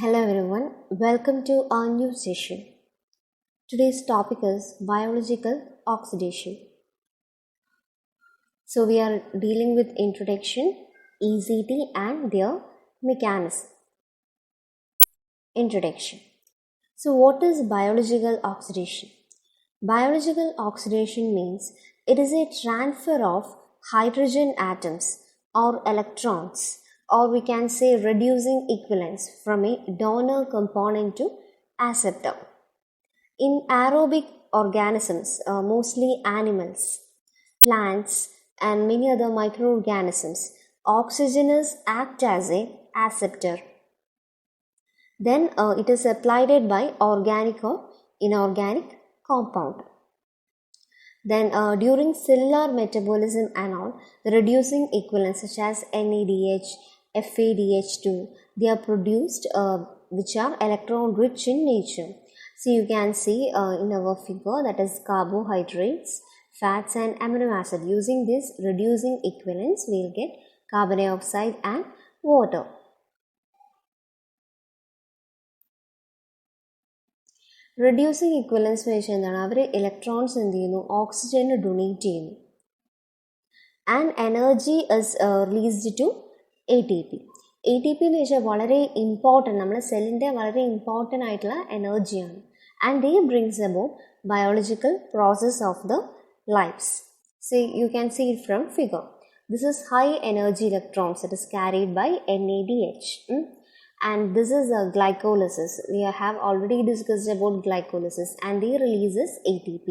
Hello everyone, welcome to our new session. Today's topic is biological oxidation. So we are dealing with introduction, ECT and their mechanism. Introduction. So what is biological oxidation? Biological oxidation means it is a transfer of hydrogen atoms or electrons, or we can say reducing equivalence from a donor component to acceptor. In aerobic organisms, mostly animals, plants and many other microorganisms, oxygenous act as a acceptor. Then it is applied by organic or inorganic compound. Then during cellular metabolism and all, the reducing equivalents such as NADH, FADH2, they are produced which are electron rich in nature. So you can see in our figure, that is carbohydrates, fats and amino acid. Using this reducing equivalents, we will get carbon dioxide and water. Reducing equivalence എന്ന് വെച്ചാൽ എന്താണ്, അവർ electrons എന്ത് ചെയ്യുന്നു, ഓക്സിജന് donate ചെയ്യുന്നു. And energy is released to A T P. A T P എന്ന് വെച്ചാൽ വളരെ ഇമ്പോർട്ടൻറ്റ്, നമ്മുടെ സെല്ലിൻ്റെ വളരെ ഇമ്പോർട്ടൻ്റ് ആയിട്ടുള്ള എനർജിയാണ്. And they brings about biological process of the lifes. So you can see it from figure. This is high energy electrons. It is carried by NADH. And this is glycolysis. We have already discussed about glycolysis, and they releases ATP.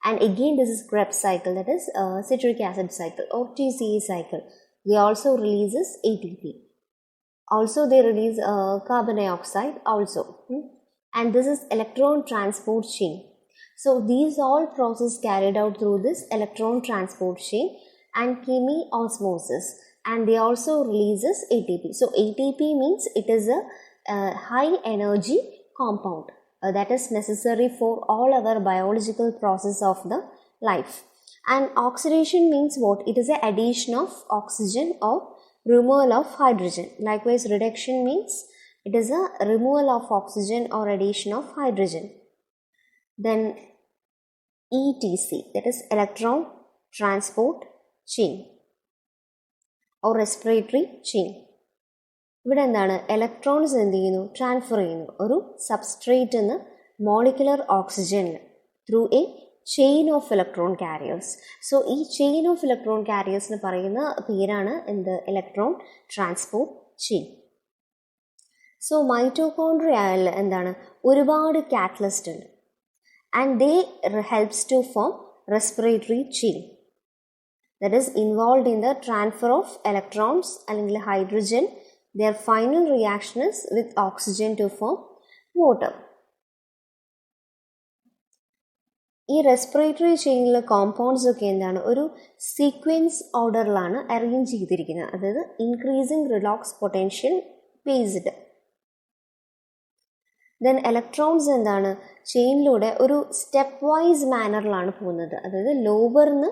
And again this is Krebs cycle, that is citric acid cycle or TCA cycle. They also releases ATP. Also they release carbon dioxide also. And this is electron transport chain. So these all process carried out through this electron transport chain and chemiosmosis. And they also releases ATP. So ATP means it is a high energy compound that is necessary for all our biological process of the life. And oxidation means what? It is a addition of oxygen or removal of hydrogen. Likewise reduction means it is a removal of oxygen or addition of hydrogen. Then ETC, that is electron transport chain or respiratory chain. ഇവിടെ എന്താണ്, electrons എന്ത് ചെയ്യുന്നു, transfer ചെയ്യുന്നു ഒരു substrate നിന്ന് molecular ഓക്സിജനിൽ through a chain of electron carriers. So ഈ chain of electron കാരിയേഴ്സിന് പറയുന്ന പേരാണ് എന്ത്, ഇലക്ട്രോൺ ട്രാൻസ്പോർട്ട് ചെയിൻ. സോ മൈറ്റോകോൺട്രിയയിൽ എന്താണ്, ഒരുപാട് കാറ്റലിസ്റ്റ് ഉണ്ട്. And they helps to form respiratory chain, that is involved in the transfer of electrons അല്ലെങ്കിൽ hydrogen. Their final reaction is with oxygen to form water. ഈ റെസ്പിറേറ്ററി ചെയിനിലെ കോമ്പൗണ്ട്സ് ഒക്കെ എന്താണ്, ഒരു sequence ഓർഡറിലാണ് arrange ചെയ്തിരിക്കുന്നത്. അതായത് increasing redox potential based. Then electrons എന്താണ്, ചെയിനിലൂടെ ഒരു step wise മാനറിലാണ് പോകുന്നത്. അതായത് ലോവറിന്ന്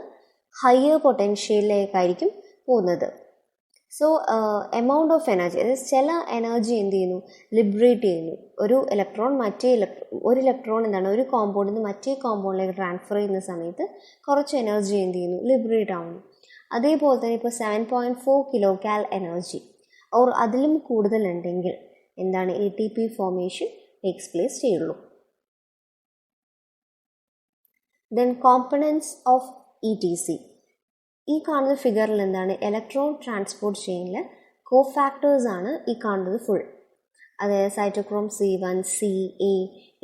ഹയർ പൊട്ടൻഷ്യലിലേക്കായിരിക്കും പോകുന്നത്. സോ എമൗണ്ട് ഓഫ് എനർജി, അതായത് ചില എനർജി എന്ത് ചെയ്യുന്നു, ലിബറേറ്റ് ചെയ്യുന്നു. ഒരു ഇലക്ട്രോൺ ഒരു ഇലക്ട്രോൺ എന്താണ്, ഒരു കോമ്പൗണ്ടിൽ നിന്ന് മറ്റേ കോമ്പൗണ്ടിലേക്ക് ട്രാൻസ്ഫർ ചെയ്യുന്ന സമയത്ത് കുറച്ച് എനർജി എന്ത് ചെയ്യുന്നു, ലിബറേറ്റ് ആവുന്നു. അതേപോലെ തന്നെ ഇപ്പോൾ 7.4 kcal എനർജി ഓർ അതിലും കൂടുതലുണ്ടെങ്കിൽ എന്താണ്, ATP ഫോർമേഷൻ ടേക്സ് പ്ലേസ് ചെയ്യുള്ളൂ. Then components of ETC. ഈ കാണുന്ന ഫിഗറിൽ എന്താണ്, ഇലക്ട്രോൺ ട്രാൻസ്പോർട്ട് ചെയിനിൽ കോഫാക്ടേഴ്സ് ആണ് ഈ കാണുന്നത് ഫുൾ. അതായത് cytochrome C1, C, A,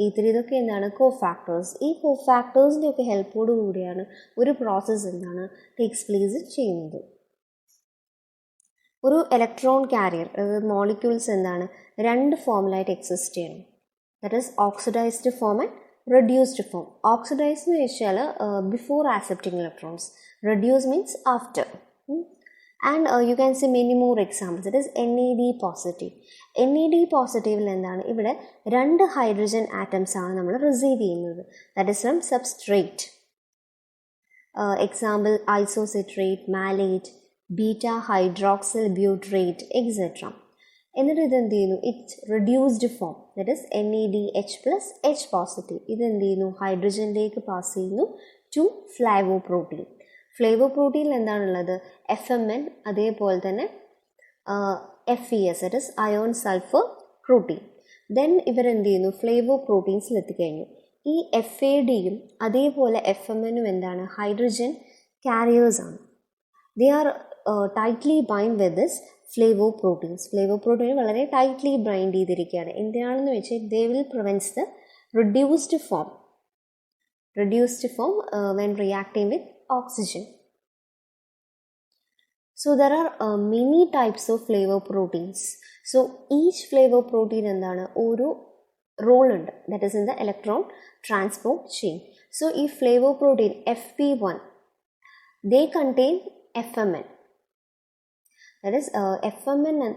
E3 ഇതൊക്കെ എന്താണ്, കോഫാക്ടേഴ്സ്. ഈ കോഫാക്ടേഴ്സിൻ്റെ ഒക്കെ ഹെൽപ്പോട് കൂടിയാണ് ഒരു പ്രോസസ്സ് എന്താണ് ടേക്സ് പ്ലേസ് ചെയ്യുന്നത്. ഒരു ഇലക്ട്രോൺ കാരിയർ, അതായത് മോളിക്യൂൾസ് എന്താണ് രണ്ട് ഫോമിലായിട്ട് എക്സിസ്റ്റ് ചെയ്യണം. That is oxidised form and reduced form. Oxidized എന്ന് വെച്ചാൽ before accepting electrons, reduced means after. And you can see many more examples. It is NAD positive. NAD positive എന്താണ്, ഇവിടെ രണ്ട് hydrogen atoms ആണ് നമ്മൾ റിസീവ് ചെയ്യുന്നത്. That is from substrate. Example isocitrate, malate, beta hydroxyl butyrate, etcetera. എന്നിട്ട് ഇതെന്ത് ചെയ്യുന്നു, it reduced form, that is NADH plus H positive, ഇതെന്ത് ചെയ്യുന്നു, ഹൈഡ്രജനിലേക്ക് പാസ് ചെയ്യുന്നു ടു ഫ്ലേവോപ്രോട്ടീൻ. ഫ്ലേവോപ്രോട്ടീനിൽ എന്താണുള്ളത്, FMN, അതേപോലെ തന്നെ FES, that is ion sulphur protein. Then ഇവരെന്ത് ചെയ്യുന്നു, ഫ്ലേവോപ്രോട്ടീൻസിൽ എത്തിക്കഴിഞ്ഞു. ഈ FADയും അതേപോലെ FMNും എന്താണ്, ഹൈഡ്രജൻ കാരിയേഴ്സ് ആണ്. They are tightly bind with this flavoproteins. Flavoprotein വളരെ ടൈറ്റ്ലി ബൈൻഡ് ചെയ്തിരിക്കുകയാണ്. എന്തിനാണെന്ന് വെച്ചാൽ they will prevents the reduced form when reacting with oxygen. So there are many types of flavoproteins. So each flavoprotein എന്താണ്, ഒരു role ഉണ്ട്, that is in the electron transport chain. So ഈ flavoprotein FP1 they contain FMN, that is FMN and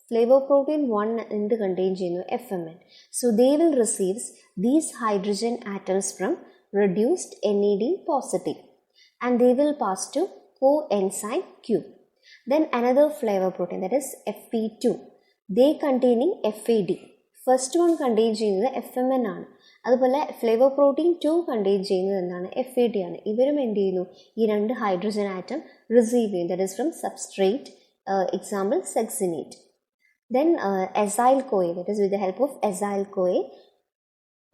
flavoprotein 1 എന്ത് contain ചെയ്യുന്നു, FMN. So they will receive these hydrogen atoms from reduced NAD positive and they will pass to coenzyme Q. Then another flavoprotein, that is FP2, they containing FAD. First one contain ചെയ്യുന്നത് FMN ആണ്. അതുപോലെ ഫ്ലേവോപ്രോട്ടീൻ 2 contain ചെയ്യുന്നത് എന്താണ്, FAD ആണ്. ഇവരും എന്ത് ചെയ്യുന്നു, ഈ രണ്ട് ഹൈഡ്രജൻ ആറ്റം റിസീവ് ചെയ്യും, that is from substrate, example succinate. Then acyl CoA, that is with the help of acyl CoA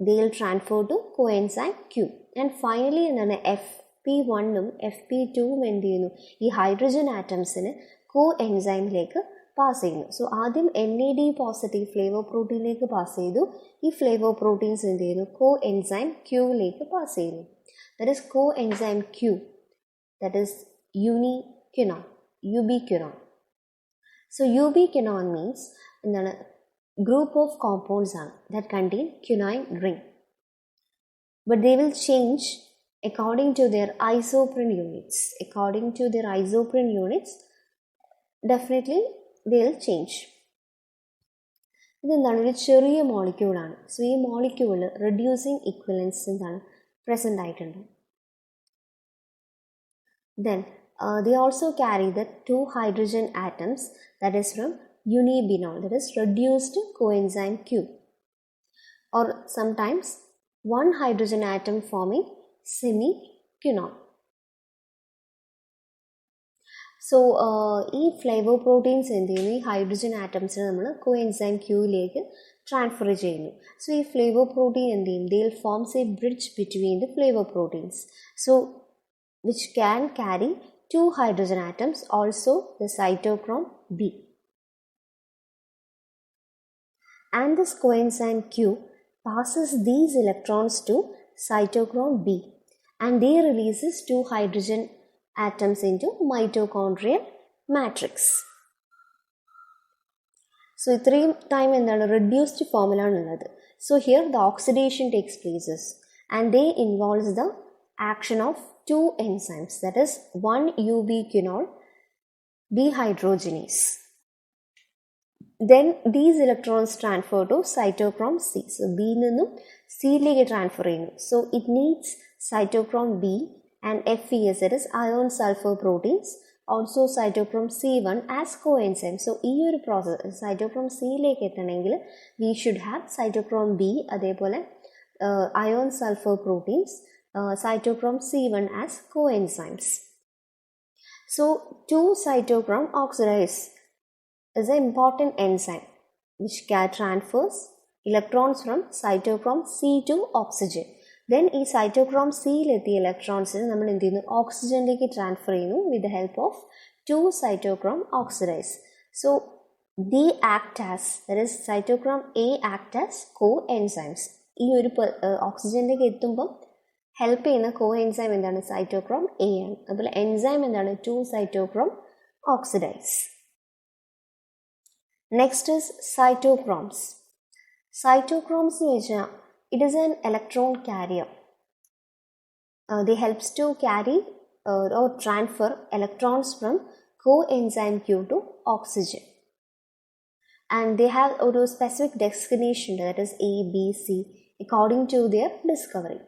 they will transfer to coenzyme Q. And finally എന്താണ്, FP1ഉം FP2ഉം എന്ത് ചെയ്യുന്നു, ഈ ഹൈഡ്രജൻ ആറ്റംസിന് കോഎൻസൈമിലേക്ക് പാസ് ചെയ്യുന്നു. സോ ആദ്യം NAD positive ഫ്ലേവോപ്രോട്ടീനിലേക്ക് പാസ് ചെയ്തു, ഈ ഫ്ലേവോപ്രോട്ടീൻസ് എന്ത് ചെയ്യുന്നു, കോഎൻസൈം Qയിലേക്ക് പാസ് ചെയ്യുന്നു. That is coenzyme Q, that is ubiquinone, ubiquinone. So ubiquinone means എന്താണ്, group of compounds ആണ് that contain quinine ring, but they will change according to their isoprene units. According to their isoprene units, definitely they will change. ഇതെന്താണ്, ഒരു ചെറിയ മോളിക്യൂളാണ്. So ഈ molecule reducing ഇക്വലൻസ് എന്താണ് present ആയിട്ടുണ്ട്. Then they also carry the 2 hydrogen atoms, that is from unibinol, that is reduced coenzyme Q, or sometimes 1 hydrogen atom forming semiquinone. So ഈ flavoproteins എന്ത് ചെയ്യുന്നു, ഈ ഹൈഡ്രജൻ ആറ്റംസിനെ നമ്മൾ കോഎൻസൈം Qയിലേക്ക് ട്രാൻസ്ഫർ ചെയ്യുന്നു. സോ ഈ ഫ്ലേവോപ്രോട്ടീൻ എന്ത് ചെയ്യും, they will forms a bridge between the flavoproteins, so which can carry 2 hydrogen atoms, also the cytochrome B. And this coenzyme Q passes these electrons to cytochrome B and they releases 2 hydrogen atoms into mitochondrial matrix. So ഇത്രയും time എന്താണ്, reduced ഫോമിലാണ് ഉള്ളത്. So here the oxidation takes places and they involves the action of 2 enzymes, that is 1 ubiquinol dehydrogenase. Then these electrons transfer to cytochrome C. So B നിന്നും Cയിലേക്ക് transfer ചെയ്യുന്നു. So it needs cytochrome B and FES, that is iron sulfur proteins, also cytochrome C1 as coenzyme. So ഈ ഒരു process cytochrome Cയിലേക്ക് എത്തണമെങ്കിൽ we should have cytochrome B, അതേപോലെ iron sulfur proteins, cytochrome C1 as coenzymes. So 2-cytochrome oxidase is an important enzyme which transfers electrons from cytochrome C to oxygen. Then ഈ cytochrome Cയിലെത്തിയ ഇലക്ട്രോൺസിനെ നമ്മൾ എന്ത് ചെയ്യുന്നു, ഓക്സിജനിലേക്ക് transfer ചെയ്യുന്നു with the help of 2-cytochrome oxidase. So they act as, that is cytochrome A act as coenzymes. ഈ ഒരു ഓക്സിജനിലേക്ക് എത്തുമ്പം help ചെയ്യുന്ന coenzyme എന്താണ്, സൈറ്റോക്രോം എ ആണ്. അതുപോലെ എൻസൈം എന്താണ്, 2-cytochrome oxidase. Next is cytochromes. Cytochromes എന്ന് വെച്ചാൽ it is an electron carrier. They helps to carry or transfer electrons from coenzyme Q to oxygen. And they have a specific designation, that is A, B, C, according to their discovery.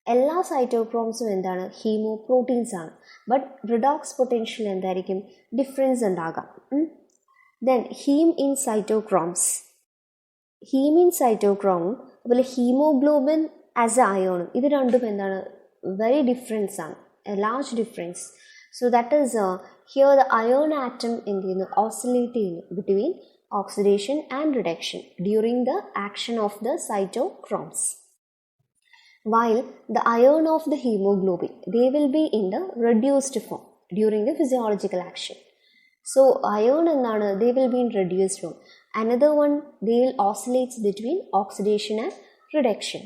എല്ലാ സൈറ്റോക്രോംസും എന്താണ്, ഹീമോപ്രോട്ടീൻസ് ആണ്. But redox potential എന്തായിരിക്കും, difference ഉണ്ടാകാം. Then heme in cytochromes. Heme in cytochrome അതുപോലെ haemoglobin as A ion ഇത് രണ്ടും എന്താണ് very difference ആണ്, A large difference. So that is here the ion atom എന്ത് ചെയ്യുന്നു, ഓസിലേറ്റ് ചെയ്യുന്നു between oxidation and reduction during the action of the cytochromes, while the ion of the hemoglobin, they will be in the reduced form during the physiological action. So ion ennaanu, they will be in reduced form. Another one, they will oscillate between oxidation and reduction.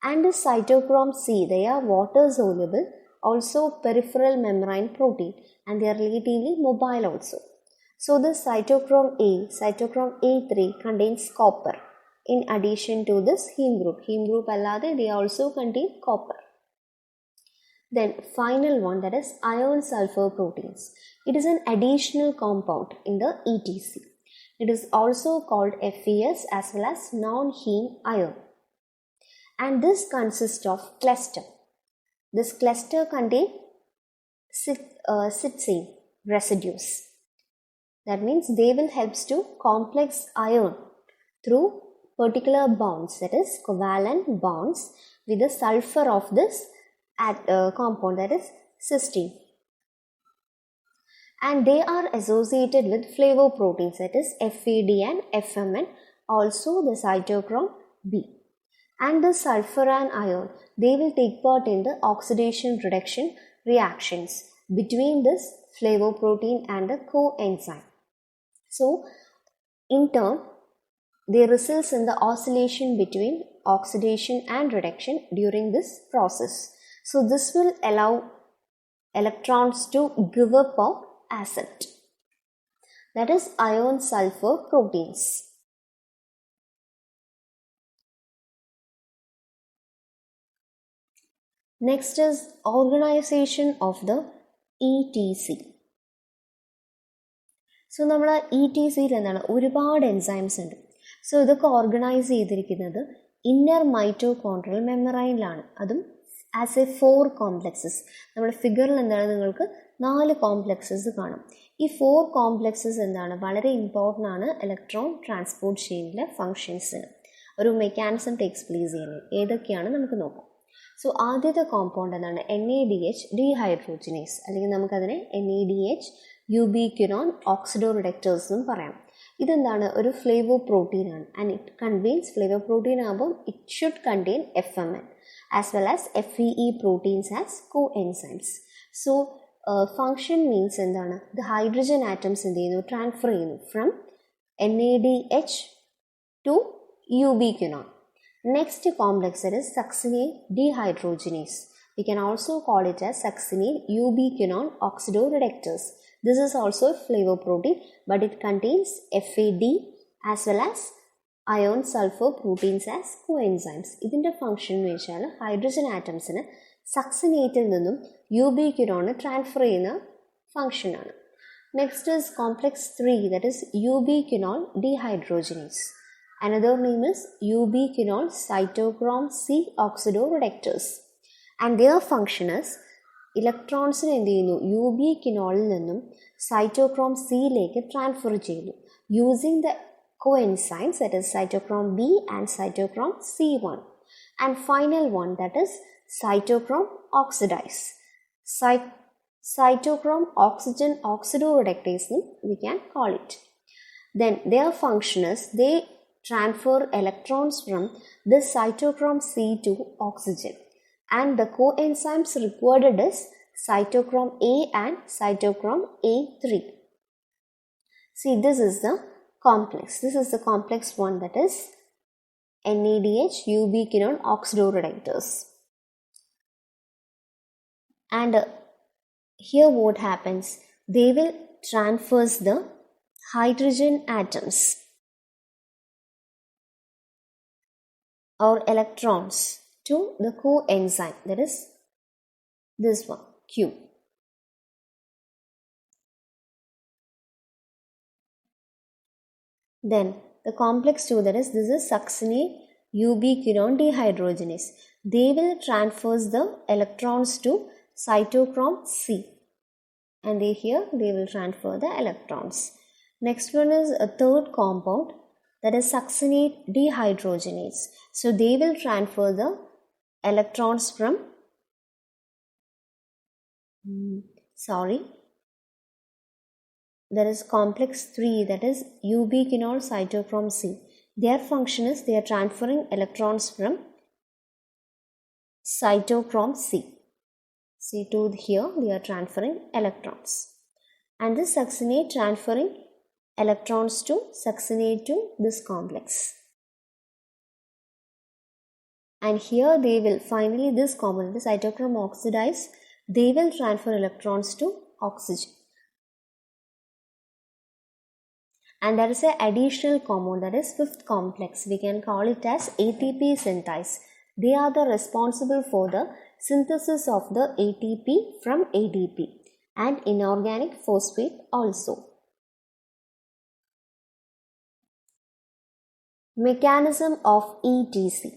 And the cytochrome C, they are water soluble, also peripheral membrane protein, and they are relatively mobile also. So the cytochrome A3 contains copper in addition to this heme group. Heme group allade they also contain copper. Then final one, that is iron sulfur proteins. It is an additional compound in the ETC. It is also called FES as well as non-heme iron. And this consists of cluster. This cluster contains cytosine residues. That means they will help to complex iron through particular bonds, that is covalent bonds with the sulfur of this compound, that is cysteine. And they are associated with flavoproteins, that is FAD and FMN, also the cytochrome B. And the sulfur and iron, they will take part in the oxidation reduction reactions between this flavoprotein and the coenzyme. So in turn, they result in the oscillation between oxidation and reduction during this process. So this will allow electrons to give up of acid, that is iron sulfur proteins. Next is organization of the ETC. So നമ്മൾ E T സിയിൽ എന്താണ് ഒരുപാട് enzymes ഉണ്ട്. So ഇതൊക്കെ organise ചെയ്തിരിക്കുന്നത് inner mitochondrial മെമ്മറൈനിലാണ്, അതും as A 4 complexes. നമ്മുടെ ഫിഗറിൽ എന്താണ് നിങ്ങൾക്ക് 4 കോംപ്ലക്സസ് കാണും. ഈ 4 കോംപ്ലക്സസ് എന്താണ് വളരെ ഇമ്പോർട്ടൻ്റ് ആണ് ഇലക്ട്രോൺ ട്രാൻസ്പോർട്ട് ചെയിനിലെ ഫങ്ഷൻസിന്. ഒരു മെക്കാനിസം ടേക്സ് പ്ലേസ് ചെയ്യുന്നത് ഏതൊക്കെയാണ് നമുക്ക് നോക്കാം. സോ ആദ്യത്തെ കോമ്പൗണ്ട് എന്താണ് NADH ഡീഹൈഡ്രോജിനേസ്, അല്ലെങ്കിൽ നമുക്കതിനെ NADH യൂബിക്വിനോൺ ഓക്സിഡോറിഡക്റ്റേഴ്സ് എന്നും പറയാം. ഇതെന്താണ് ഒരു ഫ്ലേവോ പ്രോട്ടീൻ ആണ്, and it contains flavoprotein ആകുമ്പോൾ it should contain FMN as well as FEE proteins as coenzymes. So function means എന്താണ്, ദ ഹൈഡ്രജൻ ആറ്റംസ് എന്ത് ചെയ്യുന്നു, ട്രാൻസ്ഫർ ചെയ്യുന്നു from NADH to ubiquinone. Next complex is succinate dehydrogenase. We can also call it as succinate ubiquinone oxidoreductase. This is also a flavoprotein, but it contains FAD as well as iron sulfur proteins as coenzymes. ഇതിൻ്റെ function എന്ന് വെച്ചാൽ hydrogen ആറ്റംസിന് സക്സിനേറ്റിൽ നിന്നും യൂബിക്വിനോണ് transfer ചെയ്യുന്ന ഫംഗ്ഷനാണ്. Next is complex 3, that is ubiquinol dehydrogenase. Another name is ubiquinol cytochrome C oxidoreductase. And their function is ഇലക്ട്രോൺസിന് എന്ത് ചെയ്യുന്നു, യൂബിക്വിനോളിൽ നിന്നും cytochrome സിയിലേക്ക് ട്രാൻസ്ഫർ ചെയ്യുന്നു using the coenzymes, that is cytochrome B and cytochrome C1. And final one, that is cytochrome oxidase. Cytochrome oxygen oxidoreductase we can call it. Then their function is they transfer electrons from this cytochrome C to oxygen, and the coenzymes required is cytochrome A and cytochrome A3. See, this is the complex. This is the complex one, that is NADH ubiquinone oxidoreductase. And here what happens, they will transfer the hydrogen atoms or electrons to the coenzyme, that is this one, Q. Then the complex 2, that is this is succinate ubiquinone dehydrogenase. They will transfer the electrons to cytochrome C, and here they will transfer the electrons. Next one is a third compound, that is succinate dehydrogenase. So they will transfer the electrons from there is complex 3, that is ubiquinol cytochrome C. Their function is they are transferring electrons from cytochrome C. C2 here they are transferring electrons. And this succinate transferring electrons to succinate to this complex. And here they will finally this component, the cytochrome oxidase, they will transfer electrons to oxygen. And there is an additional compound, that is fifth complex. We can call it as ATP synthase. They are the responsible for the synthesis of the ATP from ADP and inorganic phosphate also. Mechanism of ETC.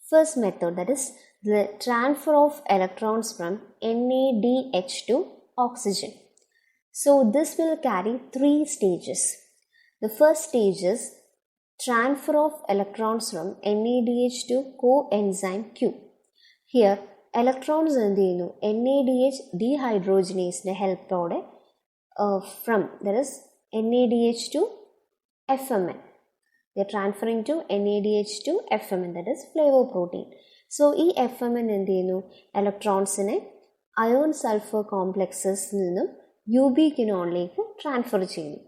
First method, that is the transfer of electrons from NADH to oxygen. So this will carry 3 stages. The first stage is transfer of electrons from NADH to coenzyme Q. Here electrons NADH dehydrogenase help from there is NADH to FMN. They are transferring to NADH to FMN, that is flavoprotein. So this FMN electrons iron sulfur complexes ubiquinolലേക്ക് transfer ചെയ്യുന്നു.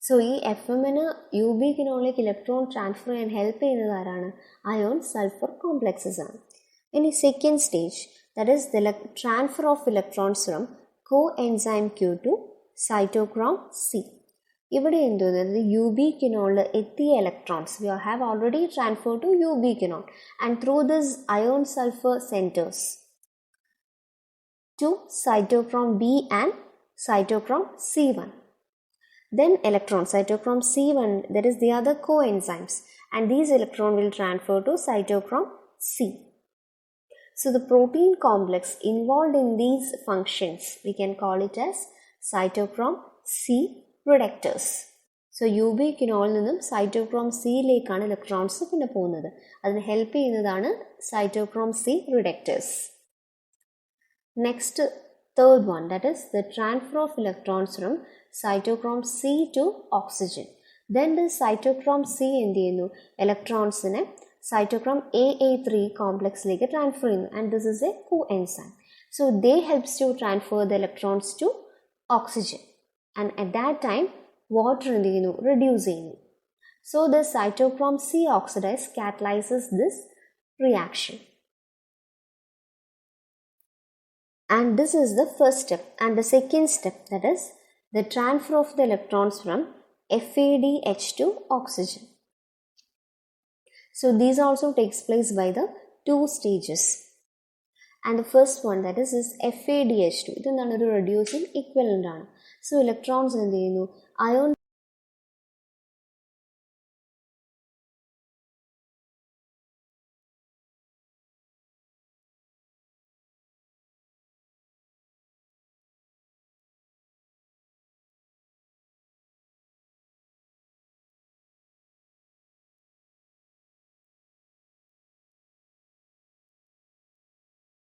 So ഈ FMന് യൂബിക്വിനോണിലേക്ക് electron transfer ചെയ്യാൻ help ചെയ്യുന്നത് ആരാണ്? Iron sulfur complexes ആണ്. ഇനി second stage, that is the transfer of electrons from coenzyme Q to cytochrome C. ഇവിടെ എന്തുന്നത് യൂബിക്വിനോണിൽ എത്തിയ electrons we have already transfer to ubiquinone and through this iron sulfur centres to cytochrome B and cytochrome C1. Then electron cytochrome C1, that is the other coenzymes, and these electron will transfer to cytochrome C. So the protein complex involved in these functions, we can call it as cytochrome C reductase. So ubiquinol നിന്നും cytochrome C ലേക്കാണ് electrons പിന്നെ പോകുന്നത്. അതിന് help ചെയ്യുന്നതാണ് cytochrome C reductase. Next, third one, that is the transfer of electrons from cytochrome C to oxygen. Then the cytochrome C electrons in cytochrome AA3 complex like transfer and this is a coenzyme. So they helps to transfer the electrons to oxygen and at that time water reducing. So the cytochrome C oxidase catalyzes this reaction. And this is the first step. And the second step, that is the transfer of the electrons from FADH to oxygen. So these also takes place by the 2 stages. And the first one, that is FADH2. This is a reducing equivalent. So electrons in the ion